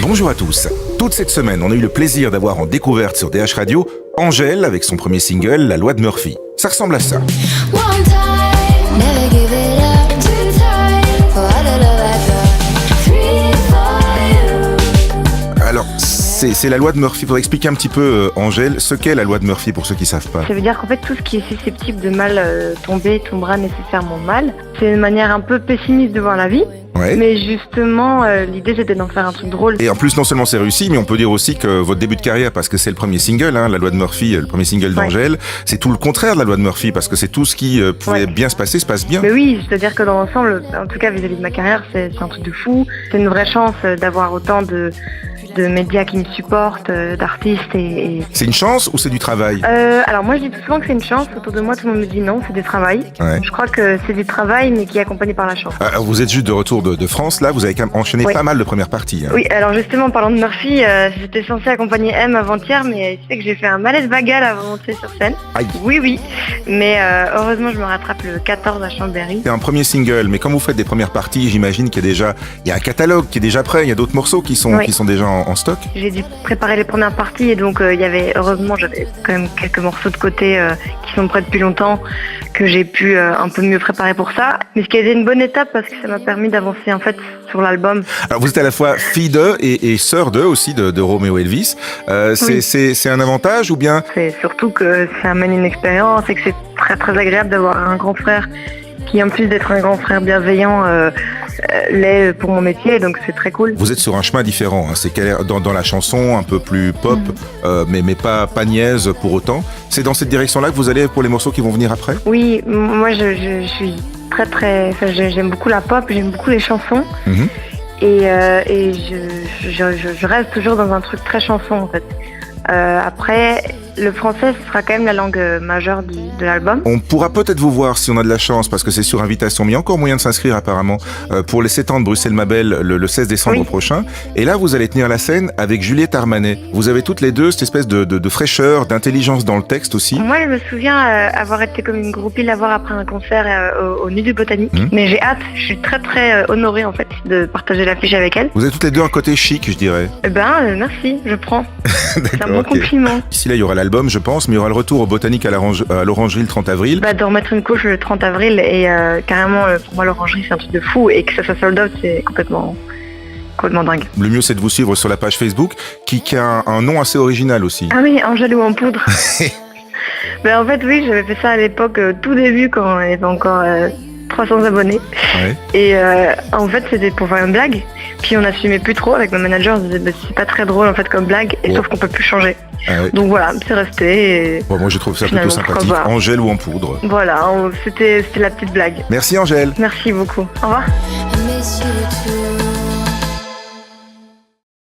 Bonjour à tous. Toute cette semaine, on a eu le plaisir d'avoir en découverte sur DH Radio Angèle avec son premier single, La Loi de Murphy. Ça ressemble à ça. Alors, c'est la loi de Murphy. Pour expliquer un petit peu, Angèle, ce qu'est la loi de Murphy pour ceux qui savent pas. Ça veut dire qu'en fait, tout ce qui est susceptible de mal tomber tombera nécessairement mal. C'est une manière un peu pessimiste de voir la vie. Ouais. Mais justement, l'idée c'était d'en faire un truc drôle. Et en plus, non seulement c'est réussi, mais on peut dire aussi que votre début de carrière, parce que c'est le premier single, La Loi de Murphy, le premier single d'Angèle, c'est tout le contraire de la Loi de Murphy, parce que c'est tout ce qui pouvait bien se passer, se passe bien. Mais oui, c'est-à-dire que dans l'ensemble, en tout cas vis-à-vis de ma carrière, c'est un truc de fou. C'est une vraie chance d'avoir autant de médias qui me supportent, d'artistes et... C'est une chance ou c'est du travail? Alors moi je dis tout souvent que c'est une chance, autour de moi tout le monde me dit non, c'est du travail. Ouais. Je crois que c'est du travail mais qui est accompagné par la chance. Alors vous êtes juste de retour de France, là, vous avez quand même enchaîné pas mal de premières parties. Oui, alors justement en parlant de Murphy, j'étais censée accompagner M avant-hier, mais il fait que j'ai fait un malaise vagal avant de monter sur scène. Aïe. Oui, mais heureusement je me rattrape le 14 à Chambéry. C'est un premier single, mais quand vous faites des premières parties, j'imagine qu'il y a un catalogue qui est déjà prêt, il y a d'autres morceaux qui sont déjà en stock. J'ai dû préparer les premières parties et donc heureusement j'avais quand même quelques morceaux de côté qui sont prêts depuis longtemps, que j'ai pu un peu mieux préparer pour ça. Mais ce qui a été une bonne étape parce que ça m'a permis d'avancer en fait sur l'album. Alors vous êtes à la fois fille d'eux et sœur d'eux aussi, de Roméo Elvis. C'est un avantage ou bien? C'est surtout que ça amène une expérience et que c'est très très agréable d'avoir un grand frère qui en plus d'être un grand frère bienveillant l'est pour mon métier, donc c'est très cool. Vous êtes sur un chemin différent, hein. C'est dans la chanson un peu plus pop, mais pas niaise pour autant. C'est dans cette direction-là que vous allez pour les morceaux qui vont venir après? Oui, moi je suis j'aime beaucoup la pop, j'aime beaucoup les chansons. Et je reste toujours dans un truc très chanson en fait. Après, le français, ce sera quand même la langue majeure de l'album. On pourra peut-être vous voir si on a de la chance, parce que c'est sur invitation, mais il y a encore moyen de s'inscrire apparemment pour les 7 ans de Bruxelles-Mabel le 16 décembre prochain. Et là, vous allez tenir la scène avec Juliette Armanet. Vous avez toutes les deux cette espèce de fraîcheur, d'intelligence dans le texte aussi. Moi, je me souviens avoir été comme une groupie la voir après un concert au Nuit du Botanique. Mais j'ai hâte, je suis très très honorée en fait de partager l'affiche avec elle. Vous avez toutes les deux un côté chic, je dirais. Merci, je prends. C'est un bon okay. compliment. Ici là, il y aura l'album, je pense, mais il y aura le retour au Botanique à l'Orangerie le 30 avril. De remettre une couche le 30 avril et carrément, pour moi, l'Orangerie, c'est un truc de fou et que ça soit sold out, c'est complètement dingue. Le mieux, c'est de vous suivre sur la page Facebook, qui a un nom assez original aussi. Ah oui, Angèle ou en poudre. En fait, oui, j'avais fait ça à l'époque, tout début, quand il y avait encore 300 abonnés. Ouais. Et en fait, c'était pour faire une blague. Puis on assumait plus trop avec ma manager, on se disait c'est pas très drôle en fait comme blague, et sauf qu'on peut plus changer. Ah, oui. Donc voilà, c'est resté. Et moi je trouve ça plutôt sympathique. Angèle ou en poudre. Voilà, c'était la petite blague. Merci Angèle. Merci beaucoup. Au revoir.